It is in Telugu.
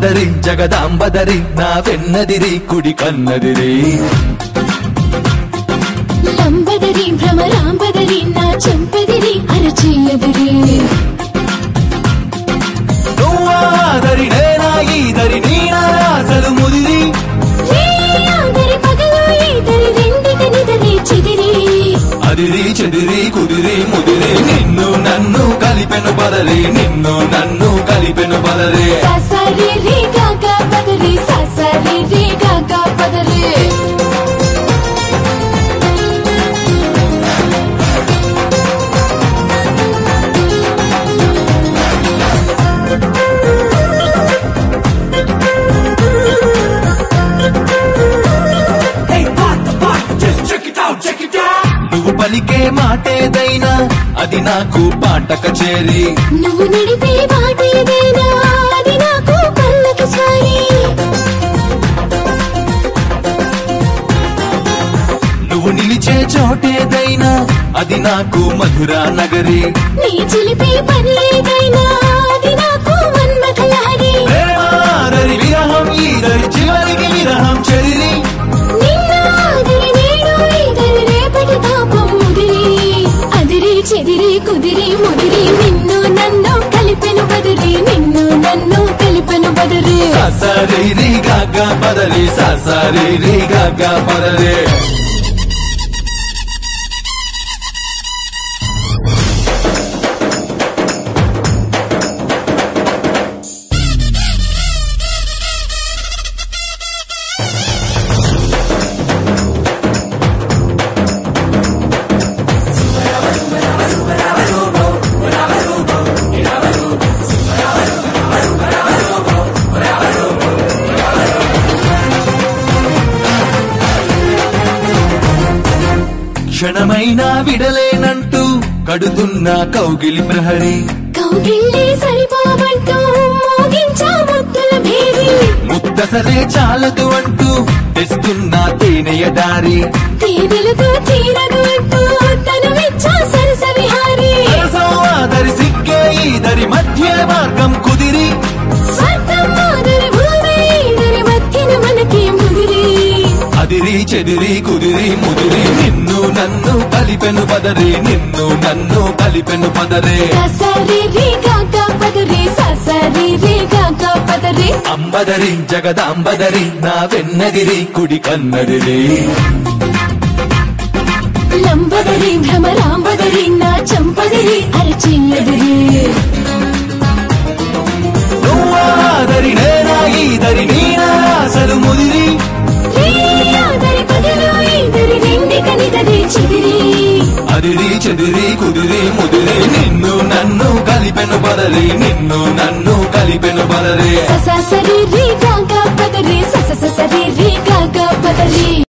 అంబదరి జగదాంబదరి నా వెన్నదిరి కుడి కన్నదిరి లంబదరి భ్రమరాంబదరి నా చెంపదిరి అరచేయదిరి నువ్వాదరి నేనా ఈదరి నీనా అసలు ముదిరి ఆదరి పగలు ఈదరి రెండిటనిదరి చెదిరి అదిరి చెదిరి కుదిరి ముదిరి నిన్ను నన్ను కలిపెను బదరి నిన్ను నన్ను కలిపెను బదరి ససరి రి గగ పదరి ససరి రి గగ పదరి నువ్వు పలికే మాటేదైనా అది నాకు పాట కచేరి నువ్వు నడిపే బాటేదైనా అది నాకు పల్లకి స్వారీ నువ్వు నిలిచే చోటేదైనా అది నాకు మధురా నగరి నీ చిలిపే పనేదైనా అది నాకు మన్మథలహరి ప్రేమాదరి విరహం ఈదరి చివరికి విరహం చెరిరి నిన్నాదరి నేడు ఈదరి రేపటి తాపం ముదిరి అదిరి చెదిరి కుదిరి ముదిరి నిన్ను నన్ను కలిపెను బదిరి నిన్ను నన్ను కలిపెను బదిరి ససరి రి గగ పదరి ససరి రి గగ పదరి క్షణమైనా విడలేనంటూ కడుతున్న కౌగిలి ప్రహరి కౌగిళ్ళే సరిపోవంటూ మోగించా ముద్దుల భేరి ముద్దసలే చాలదు అంటూ తెస్తున్న తేనెయ దారి తేనెలతో తీరదు అంటూ తను విచ్చా సరస విహారి సరసవాదరి సిక్కే ఈదరి మధ్య మార్గం కుదిరి స్వర్గం మాదిరి భూమి ఈదరి మధ్యన మనకి ముదిరి అదిరి చెదిరి కుదిరి ముదిరి నిన్ను నన్ను కలిపెను పదరి నిన్ను నన్ను కలిపెను పదరే ససరి రి గగ పదరి ససరి రి గగ పదరి అంబదరి జగదాంబదరి నా వెన్నదిరి కుడి కన్నదిరి లంబదరి భ్రమరాంబదరి నా చంపదిరి అరచెయ్యదిరి నువ్వాదరి నేనా ఈదరి నీనా అసలు ముదిరి ఆదరి పగలు ఈదరి రెండిటనిదరి చెదిరి అదిరి చెదిరి కుదిరి ముదిరి నిన్ను నన్ను కలిపెను బదరి నిన్ను నన్ను కలిపెను బదరి ససరి రి